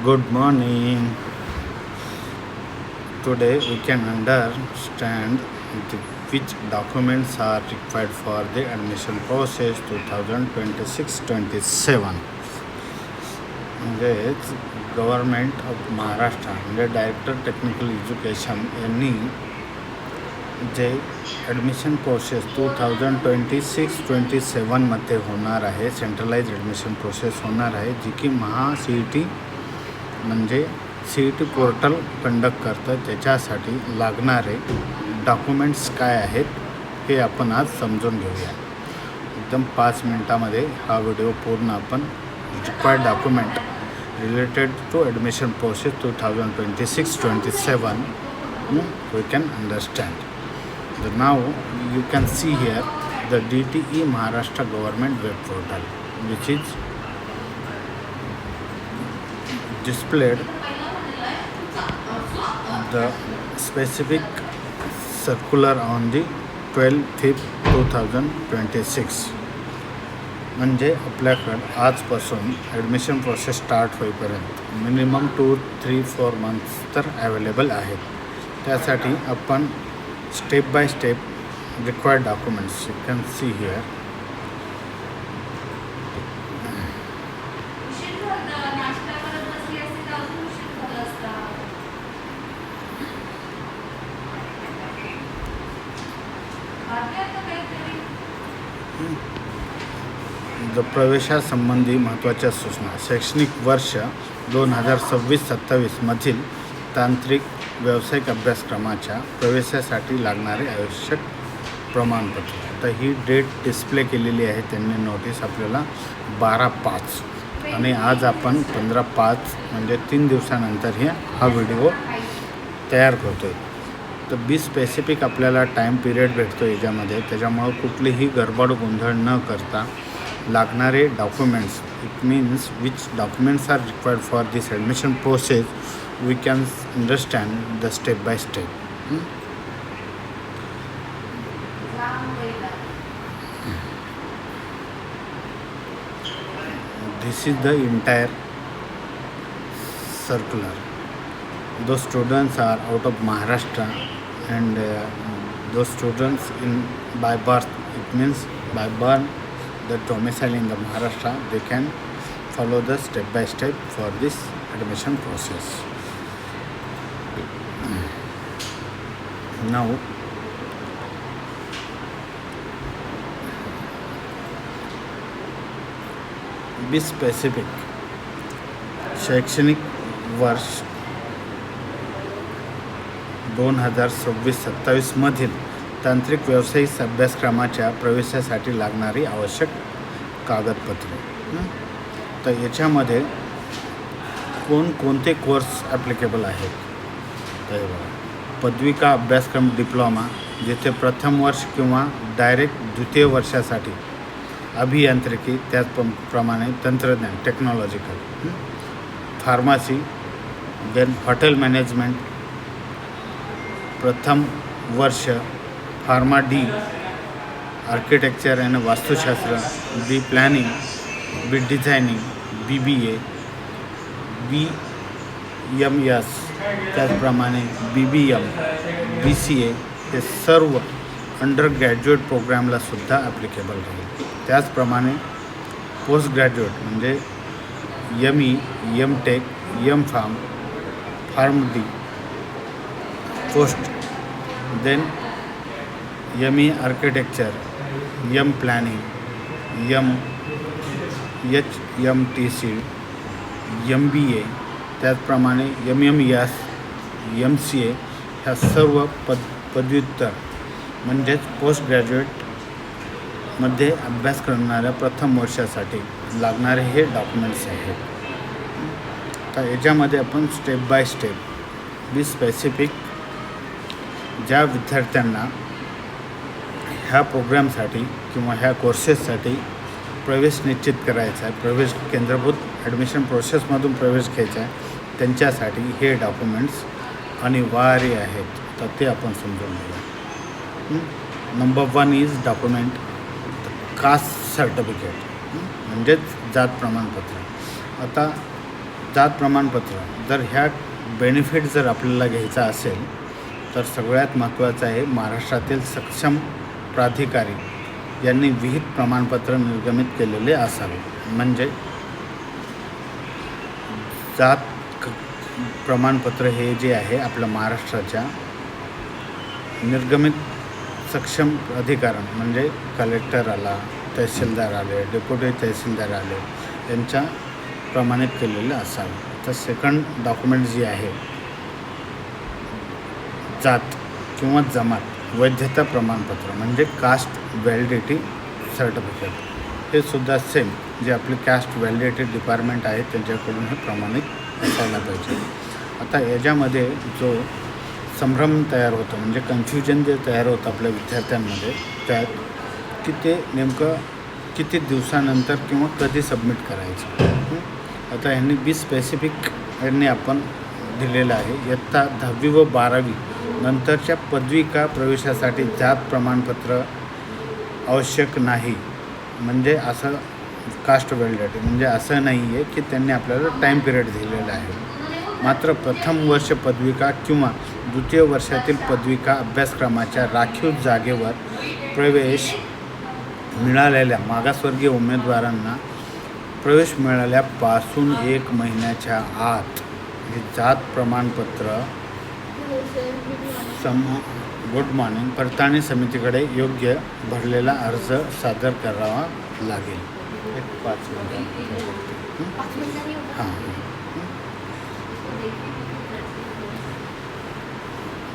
Good morning. Today we can understand which documents are required for the admission process 2026-27. म्हणजेच government of Maharashtra म्हणजे director technical education यांनी जे admission process 2026-27मध्ये होणार आहे, centralise admission process होणार आहे, जी की सी म्हणजे CET पोर्टल कंडक्ट करतं. त्याच्यासाठी लागणारे डॉक्युमेंट्स काय आहेत हे आपण आज समजून घेऊया. एकदम 5 मिनटामध्ये हा व्हिडिओ पूर्ण आपण required document related to admission process 2026-27 we can understand. Now you can see here the DTE Maharashtra government web portal, which is displayed the specific circular on the 12/5/2026. म्हणजे आपल्याकडं आजपासून ॲडमिशन प्रोसेस स्टार्ट होईपर्यंत minimum 2-3-4 months तर available आहेत. त्यासाठी आपण step by step required documents you can see here. प्रवेशासंबंधी महत्त्वाच्या सूचना. शैक्षणिक वर्ष 2026-27 मधील तांत्रिक व्यावसायिक अभ्यासक्रमाच्या प्रवेशासाठी लागणारे आवश्यक प्रमाणपत्र. तर ही डेट डिस्प्ले केलेली आहे त्यांनी नोटीस आपल्याला 12/5 आणि आज आपण 15/5 म्हणजे 3 दिवसानंतर हा व्हिडिओ तयार करतो आहे. तर बी स्पेसिफिक आपल्याला टाईम पिरियड भेटतो याच्यामध्ये, त्याच्यामुळं कुठलीही गडबड गोंधळ न करता लागणारे documents, it means which documents are required for this admission process we can understand the step by step. This is the entire circular. Those students are out of Maharashtra and those students by birth, it means by birth the domicile in the Maharashtra, they can follow the step by step for this admission process. Now be specific. शैक्षणिक वर्ष 2026-27 मधील तांत्रिक व्यावसायिक अभ्यासक्रमाच्या प्रवेशासाठी लागणारी आवश्यक कागदपत्रे. तर याच्यामध्ये कोणते कोर्स ॲप्लिकेबल आहेत. तर पदविका अभ्यासक्रम डिप्लोमा, जिथे प्रथम वर्ष किंवा डायरेक्ट द्वितीय वर्षासाठी अभियांत्रिकी, त्याचप्रमाणे तंत्रज्ञान technological, pharmacy, then hotel management प्रथम वर्ष, फार्मा डी, आर्किटेक्चर आणि वास्तुशास्त्र, B planning, B designing, BBA, BMS, त्याचप्रमाणे BBM, BCA हे सर्व अंडर ग्रॅज्युएट प्रोग्रामला सुद्धा ॲप्लिकेबल राहील. त्याचप्रमाणे पोस्ट ग्रॅज्युएट म्हणजे ME, MTech, MPharm, pharm D post, then ME architecture, M planning, HMTC, MBA, त्याचप्रमाणे MMS, MCA ह्या सर्व पदव्युत्तर म्हणजेच पोस्ट ग्रॅज्युएटमध्ये अभ्यास करणाऱ्या प्रथम वर्षासाठी लागणारे हे डॉक्युमेंट्स आहेत. तर याच्यामध्ये आपण step by step be specific ज्या विद्यार्थ्यांना ह्या प्रोग्रामसाठी किंवा ह्या कोर्सेससाठी प्रवेश निश्चित करायचा आहे, प्रवेश केंद्रभूत ॲडमिशन प्रोसेसमधून प्रवेश घ्यायचा आहे, त्यांच्यासाठी हे डॉक्युमेंट्स अनिवार्य आहेत. तर ते आपण समजून घेऊया. Number 1 is document caste certificate म्हणजेच जात प्रमाणपत्र. आता जात प्रमाणपत्र जर ह्या बेनिफिट जर आपल्याला घ्यायचा असेल तर सगळ्यात महत्त्वाचं आहे महाराष्ट्रातील सक्षम प्राधिकारी यांनी विहित प्रमाणपत्र निर्गमित केलेले असावे. म्हणजे जात प्रमाणपत्र हे जे आहे आपल्या महाराष्ट्राच्या निर्गमित सक्षम अधिकारण म्हणजे कलेक्टर आला, तहसीलदार आले, डेप्युटी तहसीलदार आले यांच्या प्रमाणित केलेलं असावे. तर सेकंड डॉक्युमेंट जे आहे जात किंवा जमात वैधता प्रमाणपत्र म्हणजे कास्ट व्हॅलिडिटी सर्टिफिकेट हे सुद्धा सेम जे आपले कास्ट व्हॅलिडिटी डिपार्टमेंट आहे त्यांच्याकडून हे प्रमाणित असायला पाहिजे. आता याच्यामध्ये जो संभ्रम तयार होतो म्हणजे कन्फ्युजन जे तयार होतं आपल्या विद्यार्थ्यांमध्ये त्यात की ते नेमकं किती दिवसानंतर किंवा कधी सबमिट करायचं. आता ह्यांनी बी स्पेसिफिक यांनी आपण दिलेलं आहे. इयत्ता 10वी व 12वी नंतरच्या पदविका प्रवेशासाठी जात प्रमाणपत्र आवश्यक नाही. म्हणजे असं कास्ट व्हॅलिडिटी म्हणजे असं नाही आहे की त्यांनी आपल्याला टाईम पिरियड दिलेला आहे. मात्र प्रथम वर्ष पदविका किंवा द्वितीय वर्षातील पदविका अभ्यासक्रमाच्या राखीव जागेवर प्रवेश मिळालेल्या मागासवर्गीय उमेदवारांना प्रवेश मिळाल्यापासून 1 महिन्याच्या आत हे जात प्रमाणपत्र गुड मॉर्निंग पडताळणी समितीकडे योग्य भरलेला अर्ज सादर करावा लागेल. 5 मिनिटं हां.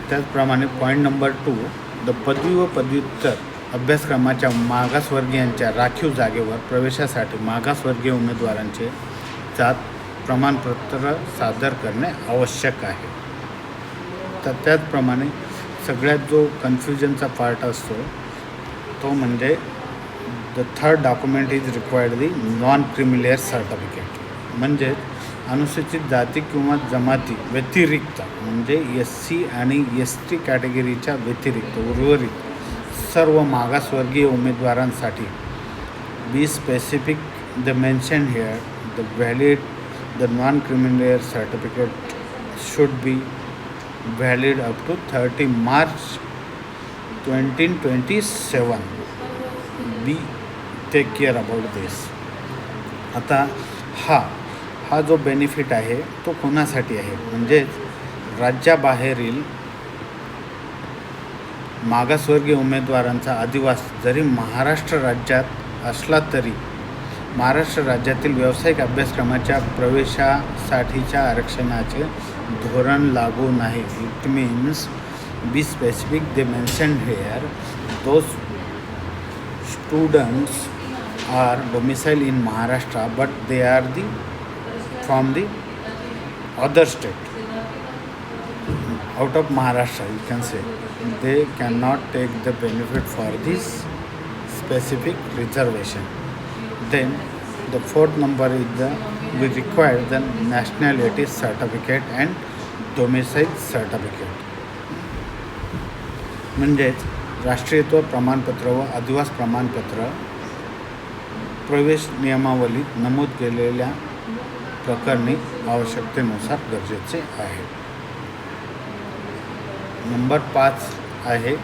त्याचप्रमाणे पॉईंट नंबर 2 द पदवी व पदव्युत्तर अभ्यासक्रमाच्या मागासवर्गीयांच्या राखीव जागेवर प्रवेशासाठी मागासवर्गीय उमेदवारांचे जात प्रमाणपत्र सादर करणे आवश्यक आहे. तर त्याचप्रमाणे सगळ्यात जो कन्फ्युजनचा पार्ट असतो तो म्हणजे the third document is required the non creamy layer certificate. म्हणजे अनुसूचित जाती किंवा जमाती व्यतिरिक्त म्हणजे SC आणि ST कॅटेगरीच्या व्यतिरिक्त उर्वरित सर्व मागासवर्गीय उमेदवारांसाठी be specific the mention here the valid the non creamy layer certificate should be valid up to 30 March 2027. Be take care about this. आता हा जो बेनिफिट आहे तो कोणासाठी आहे म्हणजेच राज्याबाहेरील मागासवर्गीय उमेदवारांचा अधिवास जरी महाराष्ट्र राज्यात असला तरी महाराष्ट्र राज्यातील व्यावसायिक अभ्यासक्रमाच्या प्रवेशासाठीच्या आरक्षणाचे धोरण लागू नाही. It means be specific they mention here those students are domicile in Maharashtra but they are the from the other state out of Maharashtra, you can say, they cannot take the benefit for this specific reservation. Then the fourth number is we require the nationality certificate and domicile certificate. म्हणजेच राष्ट्रीयत्व प्रमाणपत्र व अधिवास प्रमाणपत्र प्रवेश नियमावलीत नमूद केलेल्या प्रकरणी आवश्यकतेनुसार गरजेचे आहे. नंबर 5 आहे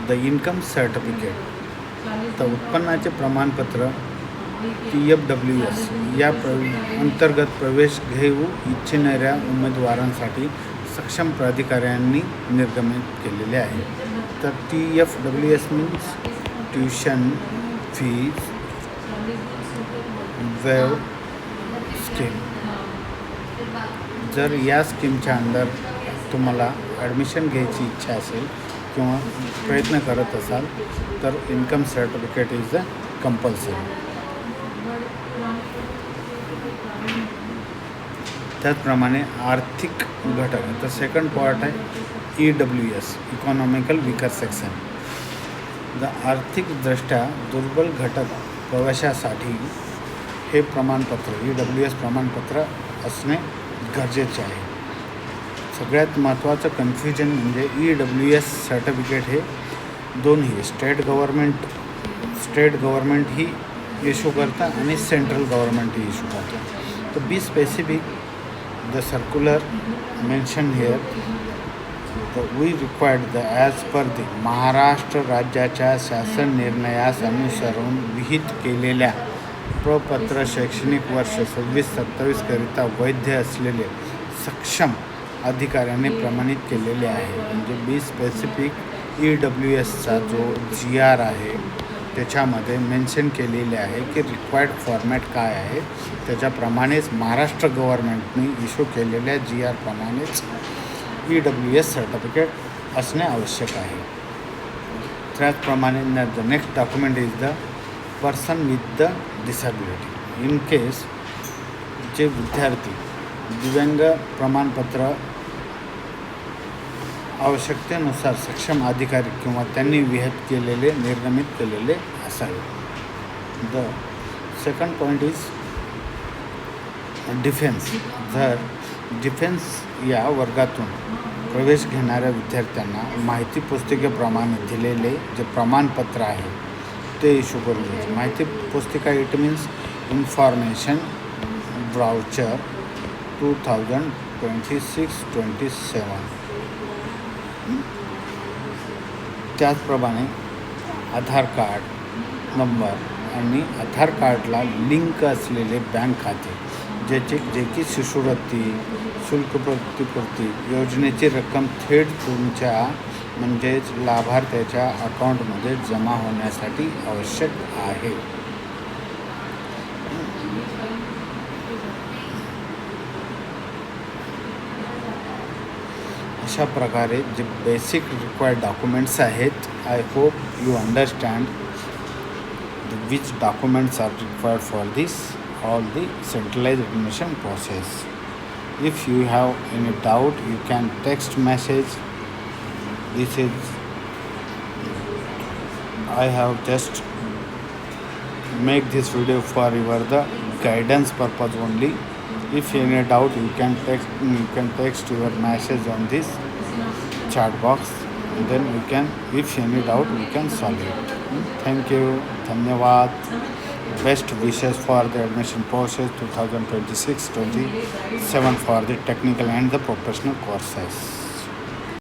द इन्कम सर्टिफिकेट. तर उत्पन्नाचे प्रमाणपत्र PFWS या अंतर्गत प्रवेश घेऊ इच्छिणाऱ्या उमेदवारांसाठी सक्षम प्राधिकाऱ्यांनी निर्गमित केलेले आहे. तर TFWS means tuition fees wave scheme. जर या स्कीमच्या अंडर तुम्हाला ॲडमिशन घ्यायची इच्छा असेल किंवा प्रयत्न करत असाल तर income certificate is the compulsory. त्याचप्रमाणे आर्थिक घटक. तर सेकंड पार्ट आहे EWS economical weaker section. The आर्थिकदृष्ट्या दुर्बल घटक प्रवेशासाठी हे प्रमाणपत्र EWS प्रमाणपत्र असणे गरजेचे आहे. सगळ्यात महत्त्वाचं कन्फ्युजन म्हणजे EWS सर्टिफिकेट हे दोन्ही स्टेट गव्हर्मेंट ही इश्यू करतं आणि सेंट्रल गव्हर्मेंट ही इश्यू करतं. To be specific, the circular mentioned here, we required as per the Maharashtra राज्याच्या शासन निर्णयास अनुसरून विहित केलेल्या प्रपत्र शैक्षणिक वर्ष 26-27 करिता वैध असलेले सक्षम अधिकाऱ्याने प्रमाणित केलेले आहे. म्हणजे बी स्पेसिफिक EWSचा जो GR आहे त्याच्यामध्ये मेन्शन केलेले आहे की रिक्वायर्ड फॉर्मॅट काय आहे. त्याच्याप्रमाणेच महाराष्ट्र गव्हर्नमेंटने इश्यू केलेल्या GR प्रमाणेच EWS सर्टिफिकेट असणे आवश्यक आहे. त्याचप्रमाणे the next document is the person with the disability. In case जे विद्यार्थी दिव्यांग प्रमाणपत्र आवश्यकतेनुसार सक्षम अधिकारी किंवा त्यांनी विहित केलेले निर्गमित केलेले असावे. The second point is defence. जर डिफेन्स या वर्गातून प्रवेश घेणाऱ्या विद्यार्थ्यांना माहिती पुस्तिकेप्रमाणे दिलेले जे प्रमाणपत्र आहे ते इश्यू करून घ्यायचे. माहिती पुस्तिका इट मीन्स इन्फॉर्मेशन ब्राउचर 2026-27. त्याचप्रमाणे आधार कार्ड नंबर आणि आधार कार्डला लिंक असलेले बँक खाते जे की शिष्यवृत्ती शुल्क प्रतिपूर्ती योजनेची रक्कम थेट तुमच्या म्हणजेच लाभार्थ्याच्या अकाउंटमध्ये जमा होण्यासाठी आवश्यक आहे. अशा प्रकारे जे बेसिक रिक्वायर्ड डॉक्युमेंट्स आहेत. I hope you understand which documents are required for this all the centralized admission process. If you have any doubt, you can text message. This is I have just make this video for your the guidance purpose only. If any doubt, you can text your message on this chat box. And then you can, if any doubt, you can solve it. Thank you. Dhanyawad. Best wishes for the admission process 2026-27 for the technical and the professional courses.